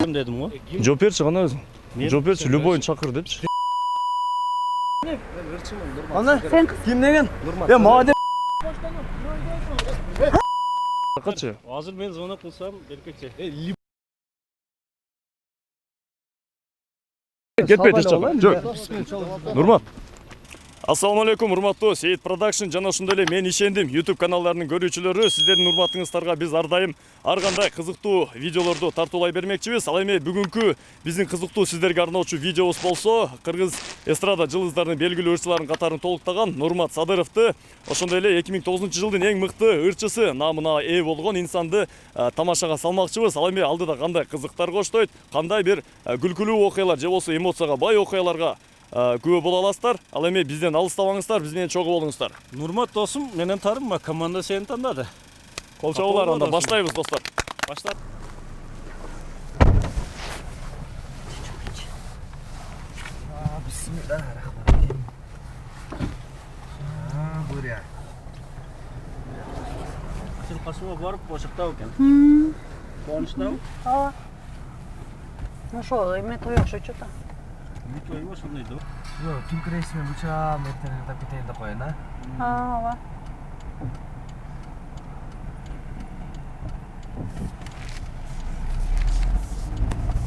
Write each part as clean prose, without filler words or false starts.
dedim o. Жооп берчи кана өзүң. Жооп берчи, любойун чакыр депчи. Ана Sen kim деген? Madem Качы. Азыр мен звонок кылсам, беркекче. Кетпей дешчи. Жок. Нурмат. Ассаламу алейкум, урматтуу Сейит Продакшн жана ошондой эле мен ишендим YouTube каналдарынын көрүүчүлөрү, сиздердин урматыңыздарга биз ар дайым ар кандай кызыктуу видеолорду тартуулай бермекчибиз. Ал эми бүгүнкү биздин кызыктуу сиздерге арноочу видеобуз болсо, кыргыз эстрада жылдыздарынын белгилүү ырчыларынын катарын толуктаган Нурмат Садыровду, ошондой эле 2009-жылдын эң мыкты ырчысы наамына ээ болгон инсанды тамашага салмакчыбыз. Ал эми алдыда кандай кызыктар коштойт, кандай бир күлкүлүү окуялар же болбосо эмоцияга бай окуяларга күбө боло аласыздар. Ал эми бизден алыстабаңыздар, биз менен чогуу болуңуздар. Нурмат досум, менен тарымма, команда сени тандады. Кол чабуулар, анда баштайбыз достор. Баштап. Bismillahirrahmanirrahim. Буря. Сен касыма барып бошоктабы экен. Кубанычтабы? ооба. Ну шо, эме той окшойт что-то. Не твоего сондай да. Yok, tüm resmi bıçağım etlerine de biteyim de koyun ha. ооба.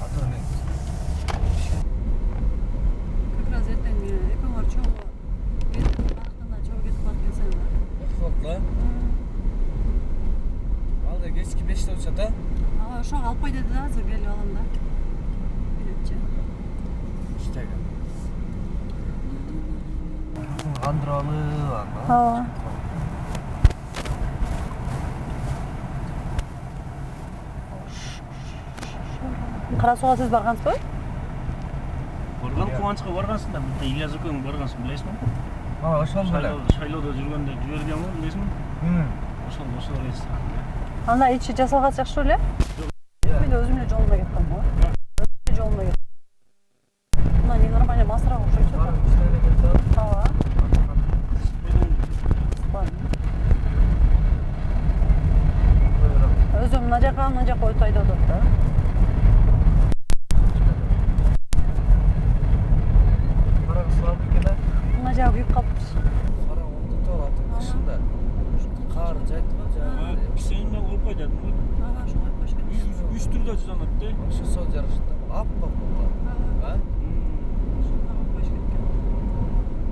Atı ne? Как раз ертең экөөңөр чогуу барактан чогуу кетип калат экенсиң. Oldu lan. Aldı geçki 5'te uçat ha. Ооба, ошо алып кой деди да, азыр келип алам да. Билетчи. İşte gel. Andralı lan. ооба. Кара сууга сиз баргансызбы? Барган кубанычка баргансың да, бизде Ильяс экөөң баргансың, билесиңби? Aa, hoşlan böyle. Шайлоодо жүргөндө жибергенби, билесиңби? Ошол эле. Анда ичи жасалган сыяктуу эле. Мен өзүм эле жолума кеткем го. Жолума кет. Мына не нормально масыра окшойт что-то. Ооба. Өзүм мына жака өтөйт атат да. Para ısrar bir kere. Мына жагы күйүп калыптыр. Para oldu tor atın kışında. Kar caytma caytma. Кисенимен коюп кой дедим го. Ага, ошо коюп коюш керек. 3 түрдө жасалат да. Şu sol yarışta. Appa buldu. Ha? Ошондой коюп коюш керек экен.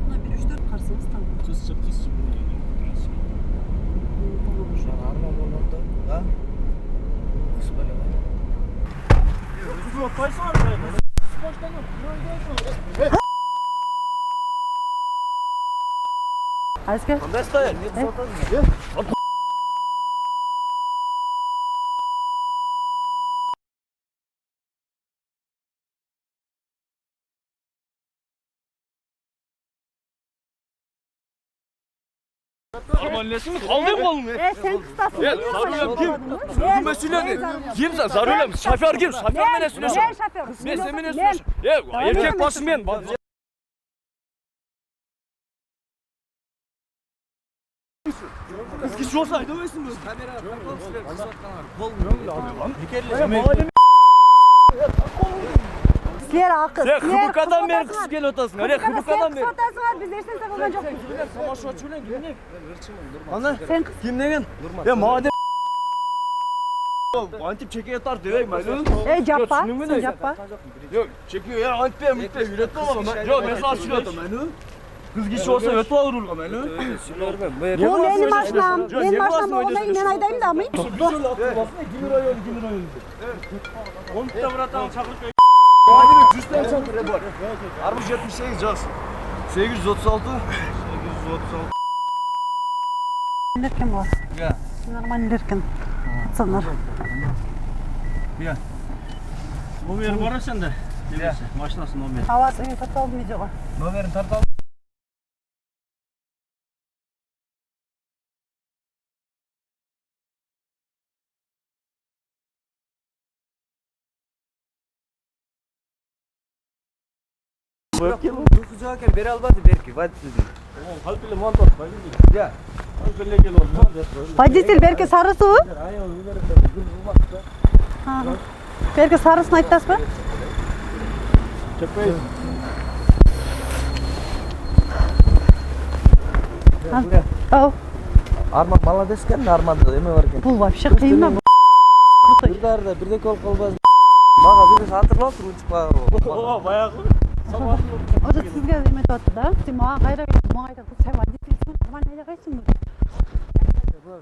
Мына 1-3-4 карсыңыз там. Кызчы Şu an arma bulundu. Ha? Kış böyle var. Айска. Кандай стоять? Нет, сотан. Арманлесин, калдым колуңду. Сен кыстасың. Зарулем ким? Кимге сүйлөдүң? Ким Зарулем? Шофер ким? Шофер менен сүйлөшөм. Мен шофер. Мен сен менен сүйлөшөм. Эркек башы мен. Кыз киши болсо айта берсиңби? Силер акы. Сен хыбыкадан бери кыз келип атасың. Эре хыбыкадан бери. Сотасыңар, биз эч нерсе кылган жокпуз. Savaşçı ulan kimlik? Ana Sen kim degen? Madem Antip çekiye tart demek mi? жаппа. Сен жаппа. Yok çekiyor ya antip mütte üretme bana. Yok ben sana sürüyorum beni. Kız kişi olsa ötü alır ulga beni. Бул менин машинам. Менин машинам болгондон кийин мен айдайм да, мый. 10 та братан чакырып Madem 100 tane çantırı var. Armış 78 caz. 836. 836. Неркен бар. Ya. Нормально неркен. Пацандар. Ya. номер бар сенде. Немесе, машинасынын номери. Ооба, мен тартып алдым видеого. Nomerini tart al. Kucakken beri almadı belki. Hadi dedi. Kalpile mantap baydı. Ya. Kalpile gel oldu. Водитель берке сары суу. Бергі сарысын айтасыз ба? Чапай. Ау. Арман молодец екен, Арманда эме бар екен. Бұл вообще қиын ма? Крутой. Бірдарда бірде кол қалбаз. Маға бірдесі атырлап тұр, ұтып О, баяғы. Уже сізге еметіп атты да? Сен маған қайда қайсың? Маған айтады, сен водительсің, нормально айда қайсың?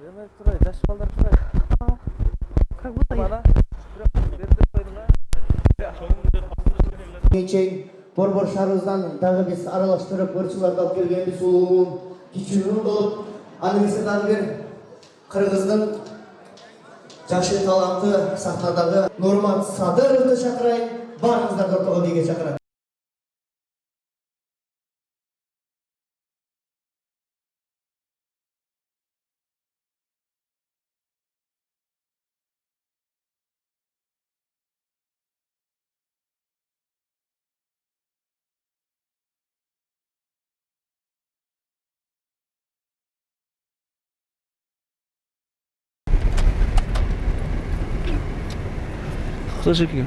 Емек тұрай, жас балдар тұрай. Как будто Geçen Borbor şarızdan dağı biz aralaştırıp hırçılarda alıp gelgenimiz uluğun küçüğünün olup Anımızdan bir Kırgız'ın Жақшы талантı sahnaдағы Nurmat Sadırov'u шақырайын, барыңыздар ортаға биге шақырайын. Kısa çekiyor.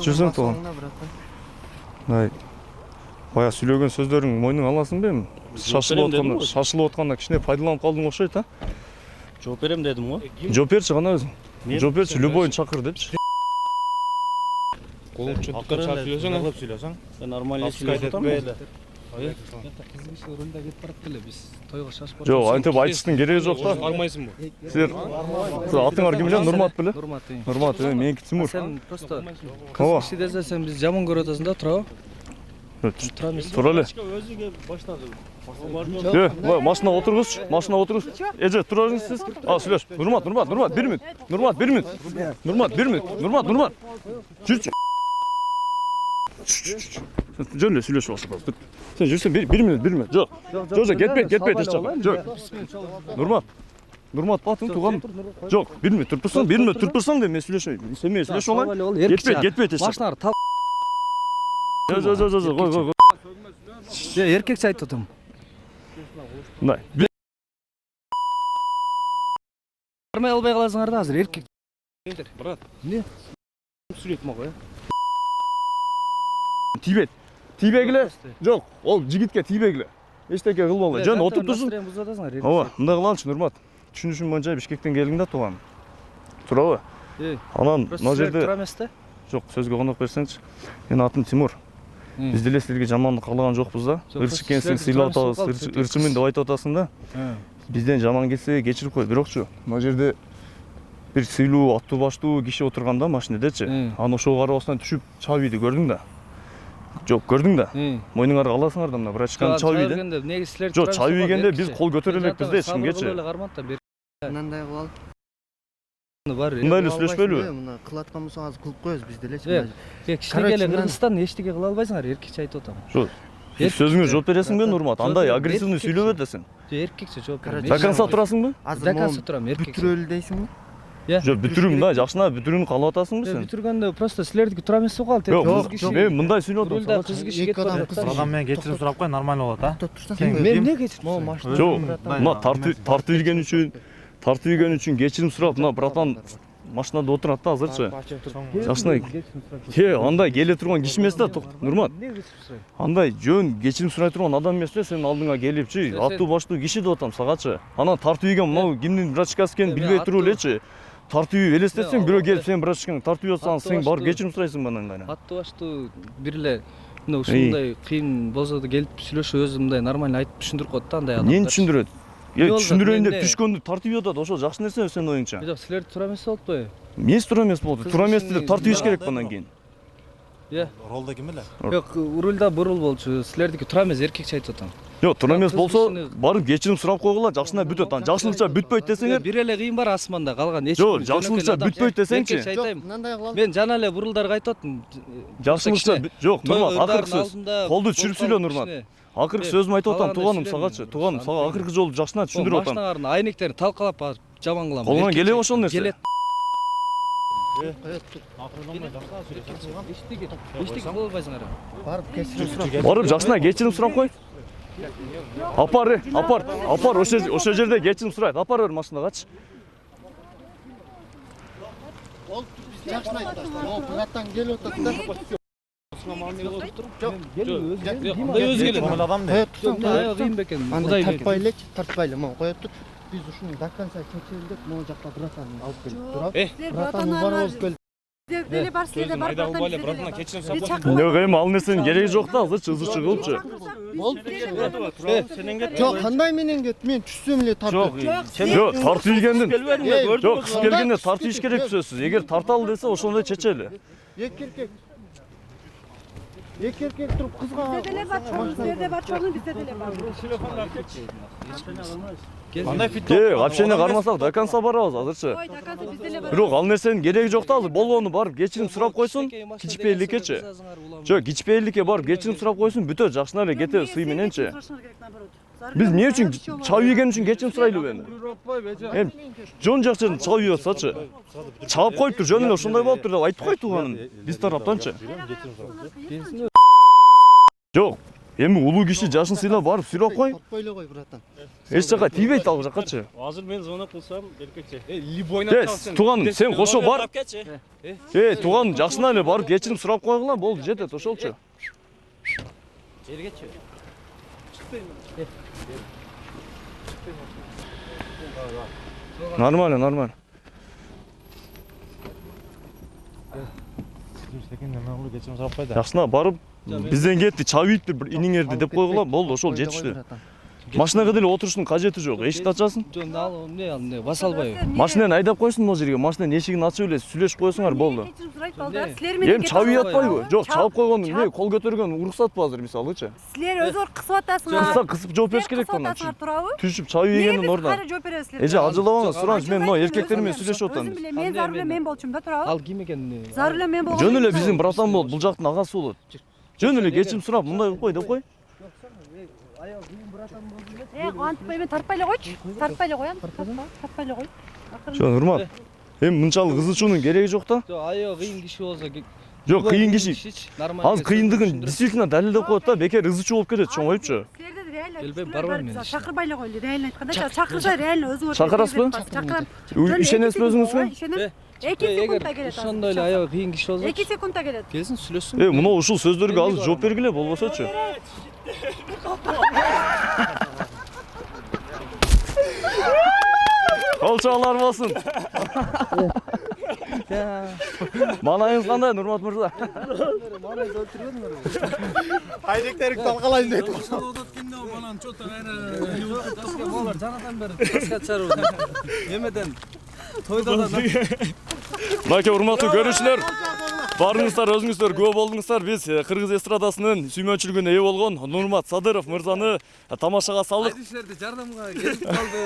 Жүрсің тоған. Бая сөйлеген сөздерің мойның аласың бе? Шашылып отқанда кішіне пайдаланып қалдың оқшайды, а? Жооп берем дедим го. Жооп берші ғана өзің. Жооп берші, любойын шақыр депші. Қолың чөптікке чарп сөйлесең. Sen нормально сөйлесең. Жоқ, айтып айтыстың керегі жоқ та. Бармайсың бу. Сіздер атыңар кім біле? Нұрмат біле? Нұрмат, менікі Тимур. Sen просто Ова. kişi dese sen biz jamon görüp atasın da Tuра. Тұр әлі. Өзүгө баштады. Машина отырғыз, машина отырғыз. Эже, тұр өзіңіз сіз. Сөйлеш. Нұрмат, бір минут. Нұрмат. Жүрші. Жөнле сөйлеш болса. Сен жүрсен, бір минут. Жоқ, кетпей, Нұрмат, батың туған. Жоқ, бір минут тұрпырсың де мен сөйлешейін. Сен мен сөйлеш олайын. Кетпей, тешті. Машиналар тал. Қой. Erkekçe ayt tutum. Мындай. Бармай албай каласыңар да азыр эркек. Брат, Не? сүрөт мага. Тибегіле. Жоқ, ол жігітке тибегіле. Ештеке қылмалы. Жөн отырып тұрсың. Ова, мындай қыланшы Нұрмат. Түшүнүшүм боюнча Бишкектен келдің да туған. Турабы? Анан мына жерде Тура эмес да? Жоқ, сөзге қонақ берсеңші. Менің атым Тимур. Біз деле сіздерге жамандық қалаған жоқпыз да. Ырчы екенсің, сыйлап атасың, ырчымын деп айтып атасың да. Бізден жаман келсе кешіріп қой. Бирокчу, мына жерде бір сыйлуу, аттуу баштуу киши отурганда машинедечи. Аны ошого карабастан түшүп чабийди, көрдүң да? Жоқ, көрдүң да? Мойнуңарга аласыңар да мына врачканы чабийди. Жоқ, чабийгенде биз кол көтөрө элекпиз да эчкимгечи. Мынандай кылып алып. Мындай эле сүйлөшпөйлүбү? Мына кылаткан болсоңуз кылып коебуз биз делечи. Кичине эле Кыргызстан эчтеке кыла албайсыңар, эркекче айтып атам. Жоқ. Сөзүңө жооп бересиңби Нурмат? Андай агрессивный сүйлөп атасың. Эркекче жооп берем. До конца турасыңбы? Азыр Дакасы турам, эркекче. бүтүрөлү дейсиңби? Жоқ, бүтүрүм да, жакшына бүтүрүүнү каалап атасыңбы сен? Бүтүргөндө просто силердики тура эмес калды. Жоқ, мен мындай сүйлөп Рулда атам. кыз киши кетип атат. Адам мен кечирим сурап кой, нормально болот, а? Мен эмне кечирим? Жоқ, мына тартып ийген үчүн кечирим сурап, мына братан машинада отурат да азырчы. Жакшына. Андай келе турган киши эмес да, Нурмат. Андай жөн кечирим сурай турган адам эмес да, сенин алдыңа келипчи, аттуу баштуу киши деп атам сагачы. Анан тартып ийген мынау кимдин врачкасы экенин билбей туруп элечи. Тартып ийип элестетсең, бирөө келип сен врачканы тартып ийип атсаң, сен барып кечирим сурайсың мындан кайра. Аттуу баштуу бир эле мына ушундай кыйын болсо да келип сүйлөшүп өзү мындай нормально айтып түшүндүрүп коет да андай адамдар. Эмнени түшүндүрөт? Түшүндүрөйүн деп Менде- түшкөндү тартып ийип атат, ошо жакшы нерсе сенин оюңча. Жок, силер тура эмес болуппу? Эмнеси туура эмес болду? Туура эмес деп тартып ийиш керек мындан кийин. Ролда ким эле? Жок, рулда бурул болчу. Силердики тура эмес, эркекче айтып атам. Жок, туура эмес Кыз болсо, кишини- барып кечирим сурап койгула, жакшына бүтөт. Ан жакшылыкча бүтпөйт десеңер, Бир эле кыйын бар асманда калган эч. Жок, жакшылыкча бүтпөйт десеңчи. Эркекче айтайм. Мындай кылып алып. Мен жана эле бурулдарга айтып атам. Жакшылыкча жок, Нурмат, акыркы сөз. Колду түшүрүп сүйлө Нурмат. Акыркы сөзүмү айтып атам, тууганым сагачы. Тууганым сага акыркы жолу жакшына түшүндүрүп атам. Машиналардын айнектерин талкалап жаман кылам. Колуңан келеби ошол нерсе? Келет. Эчтеке боло албайсыңар. Барып жакшына кечирим сурап кой. Апар, ошо жерде кечирим сурайт. Апар бер машинагачы. Ол жакшын айтты. Ол бираттан келип атат да. Мындай өзү келет. Коет Кыйын бекен. Андай тартпайлы. Мына коет тур. Биз ушуну до конца текшерели деп, могу жакта братан алып келип турат. Братан бар болуп келди. Деле бар, силерде бар, братан кечирим сурап. Жок, эми ал нерсенин кереги жок да, азырчы ызычы кылыпчы. Жок, кандай менен кет? Мен түшсөм эле тартып. Жок, тартып ийгендин. Жок, кыз келгенде тартып ийиш керек сөзсүз. Эгер тарталы десе, ошондой чечели. Эки эркек туруп кызга. Bizde de var çoğunun, sizde var çoğunun, bizde de var. Общение кармасак до конца барабыз азырчы. Ой, доказы bizde de var. Бирок ал нерсенин кереги жок да, азыр болгону барып кечирим сурап койсун, кичпейиликечи. Жок, кичпейиликке барып кечирим сурап койсун, бүтө жакшына эле кете сый мененчи. Биз эмне үчүн чабып ийген үчүн кечирим сурайлыбы эми? Эми жон жакчын чабып ийип атсачы. Чабып коюптур, жөн эле ошондой болуптур деп айтып кой тууганым. Биз тараптанчы. Жок, эми улуу киши жашын сыйлап барып сурап кой. Тартпайлы кой, братан. Эч жака тийбейт ал жакачы. Азыр мен звонок кылсам, беркечи. Тууганым, сен кошо бар. Тууганым, жакшына эле барып кечирим сурап койгула, болду, жетет, ошолчу. Жергечи. Нормально. Жакшына барып, бизден кетти, чабыйттыр, бир иниңерди деп койгула, болду, ошол жетиштүү. Машинага деле отуруштун кажети жок, эшикти ачасың. Жон ал эмне баса албайбы. Машинаны айдап койсун могу жерге, машинанын эшигин ачып эле сүйлөшүп койсуңар, болду. Эми чабып атпайбы? Жок, чабып койгон эмне, кол көтөргөн уруксатпы азыр мисалычы? Силер өзүңөр кысып атасыңар. Кысса кысып жооп бериш керек анан. Түшүп чабып ийгендин ордуна. жооп бересиздер? Эже ажалабаңыз, сураныч, мен могу эркектер менен сүйлөшүп атам. Мен Зарыл эле мен болчумун да, туурабы? Ал ким экен? Зарыл эле мен болгон. Жөн эле биздин братан болот, бул жактын агасы болот. Жөн эле кечирим сурап, мындай кылып кой деп кой. Антпай мен тартпайлы койчу. Тартпайлы коям. Тартпайлы кой. Жок, Нурмат. Эми мынчалык ызычуунун кереги жок да. Жок, аябай кыйын киши болсо. Жок, кыйын киши. Азыр кыйындыгын действительно далилдеп коет да, бекер ызычуу болуп кетет, чоңоюпчу. Келбей барбайм мен. Чакырбайлы койли, реально айтканда, чакырса реально өзүңөр. Чакырасызбы? Чакырам. Ишенесизби өзүңүзгө? Ишенем. 2 секундта келет. Ошондой эле аябай кыйын киши болсо. 2 секундта келет. Келсин сүйлөшсүн. Мына ушул сөздөргө азыр жооп бергиле болбосочу. Колчоолор болсун. Манайыңыз кандай, Нурмат мырза? Манайды өлтүрөдүңөр. Айдектериң талкалайын дейт. Болар жанадан бери таска чаруу. Эмеден тойда да. Мынакей урматтуу көрүүчүлөр, барыңыздар, өзүңүздөр күбө болдуңуздар. Биз кыргыз эстрадасынын сүймөнчүлүгүнө ээ болгон Нурмат Садыров мырзаны тамашага салдык. Айдиштерди жардамга келип калды.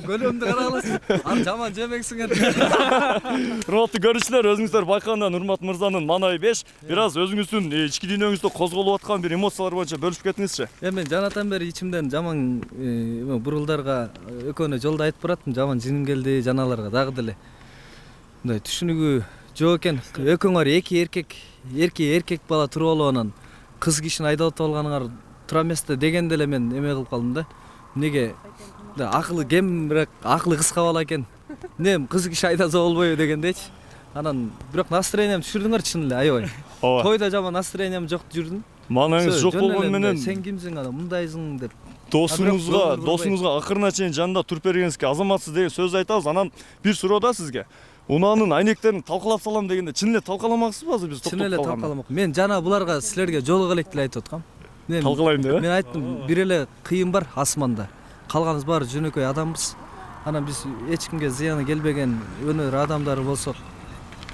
Көлөмдү караласыз. Ар жаман жемексиңер. Урматтуу көрүүчүлөр, өзүңүздөр байкаганда Нурмат мырзанын манайы 5. Бир аз өзүңүздүн ички дүйнөңүздө козголуп аткан бир эмоциялар боюнча бөлүшүп кетиңизчи. Мен жанатан бери ичимден жаман бурулдарга экөөнө жолдо айтып бараттым, жаман жиним келди жаналарга дагы деле. Мындай түшүнүгү жок экен. Экөөңөр эки эркек бала туруп алып анан кыз кишини айдап алганыңар тура эмес да дегенде эле мен эме кылып калдым да. Эмнеге акылы кем, бирок акылы кыска бала экен. Эмне кыз киши айдаса болбойбу дегендечи. Анан бирок настроением түшүрдүңөр чын эле аябай. Тойда жаман настроением жок жүрдүм. Маанаңыз жок болгону менен сен кимсиң анан мындайсың деп. Досуңузга акырына чейин жанында туруп бергениңизге азаматсыз деген сөз айтабыз. Анан бир суроо да сизге. Унаанын айнектерин талкалап салам дегенде чын эле талкаламаксызбы азыр биз токтоп калганда? Чын эле талкаламак. Мен жана буларга силерге жолуга элек деле айтып аткам. Талкалайм деп. Мен айттым, бир эле кыйын бар асманда. Калганыбыз баары жөнөкөй адамбыз. Анан биз эч кимге зыяны келбеген өнөр адамдары болсок,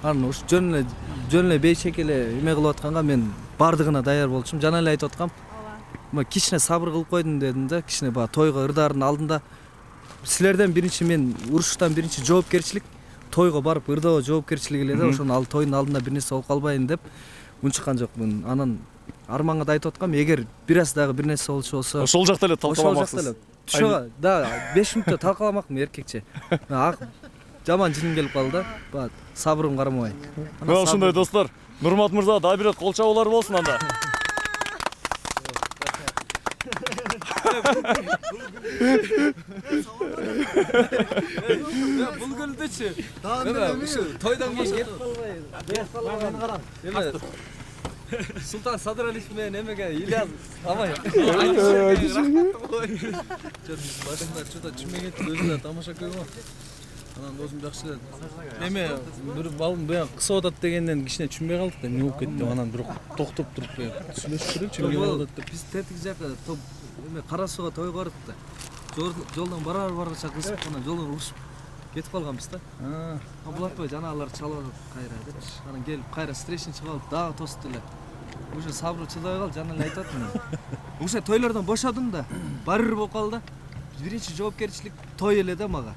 анан ушу жөн эле бейчек эле эме кылып атканга мен бардыгына даяр болчумун. Жана эле айтып аткам. Кичине сабыр кылып койдум дедим да, кичине баа тойго ырдардын алдында силерден биринчи мен уруштан биринчи жоопкерчилик тойго барып ырдоо жоопкерчилиги эле да, ошону ал тойдун алдында бир нерсе болуп калбайын деп унчуккан жокмун. Анан арманга да айтып аткам, эгер бир аз дагы бир нерсе болчу болсо ошол жакта эле талкаламаксыз. Түшө да 5 мүнөттө талкаламакмын эркекче. жаман жиним келип калды да. Бат сабырым кармабай. Мына ушундай достор. Нурмат мырза дагы бир кол чабуулар болсун анда. Бул гүлдүчү. Ушу тойдон кийин кетип калбай. Мени караң. Султан Садыралиев менен эмеге Ильяс амай. Башында чөтө чүмөгөт өзүнө тамаша көйгөн. Анан досум жакшы эле. Эме бир балым буян кысып атат дегенден кичине түшүнбөй калдык да, эмне болуп кетти. Анан бирок токтоп туруп сүйлөшүп көрөкчү, эмне болуп атат деп. Биз тетик жака топ эме Кара Сууга тойго бардык да. Жолдон барача кысып анан жолдон урушуп кетип калганбыз да. Булатбай жанагылар чалып атат кайра депчи. Анан келип кайра встречный чыгып алып дагы тосту эле. Уже сабыры чыдай калды, жана эле айтат мен. Уже тойлордон бошодум да, барыр болуп калды. Биринчи жоопкерчилик той эле да мага.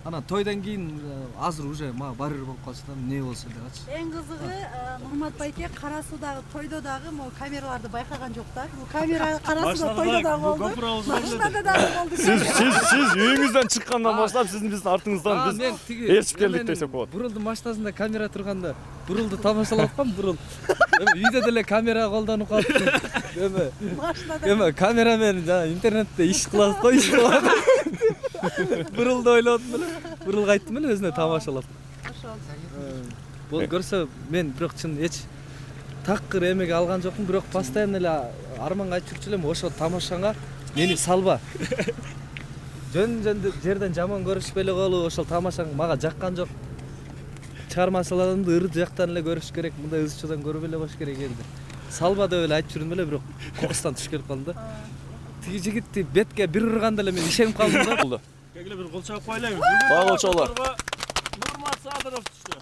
Анан тойдон кийин азыр уже мага барыр болуп калчу да, эмне болсо дегачы. Эң кызыгы Нурмат байке Кара Суудагы тойдо дагы могу камераларды байкаган жок да. Бул камера Кара Сууда тойдо дагы болду. Машинада дагы болду. Siz үйүңүздөн чыккандан баштап сиздин биздин артыңыздан биз ээрчип келдик десек болот. Бурулдун машинасында камера турганда бурулду тамашалап аткам, бурул. Үйдө деле камера колдонуп калыптыр. Эме камерамен жана интернетте иш кылабыз го, иш кылат. Бурулду ойлодум эле. Бурул кайттым эле өзүнө тамашалап. Бул көрсө мен бирок чын эч такыр эмеге алган жокмун, бирок постоянно эле арманга айтып жүрчү элем, ошо тамашаңа мени салба. Жөн жерден жаман көрүшпөй эле калып, ошол тамашаң мага жаккан жок. Чыгармачыларымды ыр жактан эле көрүш керек, мындай ызчудан көрбөй эле коюш керек элди. Салба деп эле айтып жүрдүм эле, бирок кокустан түшүп келип калды да. Тиги жигитти бетке бир ырганда эле мен ишенип калдым да. Кегиле бир кол чабып коелайбы. Дагы кол чабуулар. Нурмат Садыров түштү.